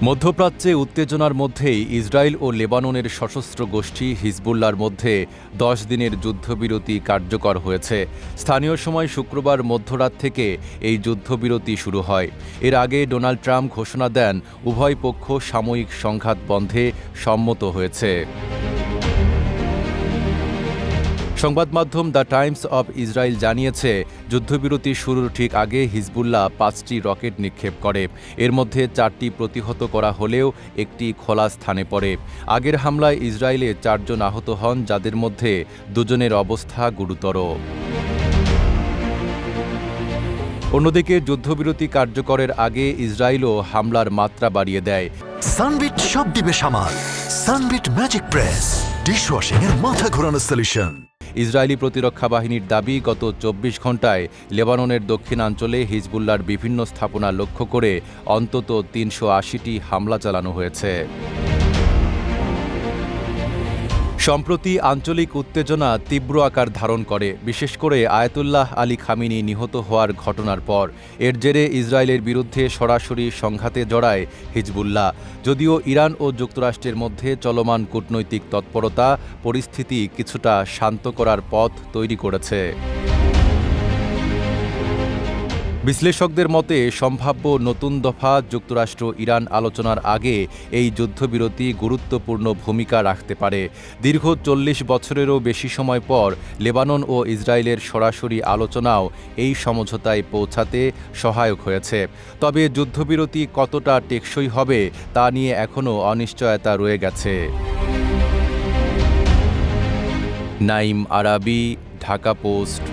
মধ্যপ্রাচ্যে উত্তেজনার মধ্যেই ইসরায়েল ও লেবাননের সশস্ত্র গোষ্ঠী হিজবুল্লাহর মধ্যে ১০ দিনের যুদ্ধবিরতি কার্যকর হয়েছে। স্থানীয় সময় শুক্রবার মধ্যরাত থেকে এই যুদ্ধবিরতি শুরু হয়। এর আগে ডোনাল্ড ট্রাম্প ঘোষণা দেন উভয় পক্ষ সাময়িক সংঘাত বন্ধে সম্মত হয়েছে। সংবাদ মাধ্যম দ্য টাইমস অব ইসরায়েল জানিয়েছে, যুদ্ধবিরতি শুরুর ঠিক আগে হিজবুল্লাহ ৫টি রকেট নিক্ষেপ করে। এর মধ্যে ৪টি প্রতিহত করা হলেও একটি খোলা স্থানে পড়ে। আগের হামলায় ইসরায়েলে ৪ জন আহত হন, যাদের মধ্যে ২ জনের অবস্থা গুরুতর। অন্যদিকে যুদ্ধবিরতি কার্যকরের আগে ইসরায়েলও হামলার মাত্রা বাড়িয়ে দেয়। সানবিট সব দিবে সামাল। সানবিট ম্যাজিক প্রেস ডিশওয়াশিং এর মাথা ঘোরানো সলিউশন। ইসরায়েলি প্রতিরক্ষা বাহিনীর দাবি, গত ২৪ ঘণ্টায় লেবাননের দক্ষিণাঞ্চলে হিজবুল্লাহর বিভিন্ন স্থাপনা লক্ষ্য করে অন্তত ৩৮০টি হামলা চালানো হয়েছে। সম্প্রতি আঞ্চলিক উত্তেজনা তীব্র আকার ধারণ করে, বিশেষ করে আয়াতুল্লাহ আলী খামেনি নিহত হওয়ার ঘটনার পর। এর জেরে ইসরায়েলের বিরুদ্ধে সরাসরি সংঘাতে জড়ায় হিজবুল্লাহ। যদিও ইরান ও যুক্তরাষ্ট্রের মধ্যে চলমান কূটনৈতিক তৎপরতা পরিস্থিতি কিছুটা শান্ত করার পথ তৈরি করেছে। বিশ্লেষকদের মতে, সম্ভাব্য নতুন দফা যুক্তরাষ্ট্র ইরান আলোচনার আগে এই যুদ্ধবিরতি গুরুত্বপূর্ণ ভূমিকা রাখতে পারে। দীর্ঘ ৪০ বছরেরও বেশি সময় পর লেবানন ও ইসরায়েলের সরাসরি আলোচনাও এই সমঝোতায় পৌঁছাতে সহায়ক হয়েছে। তবে যুদ্ধবিরতি কতটা টেকসই হবে তা নিয়ে এখনও অনিশ্চয়তা রয়ে গেছে। নাঈম আরাবী, ঢাকা পোস্ট।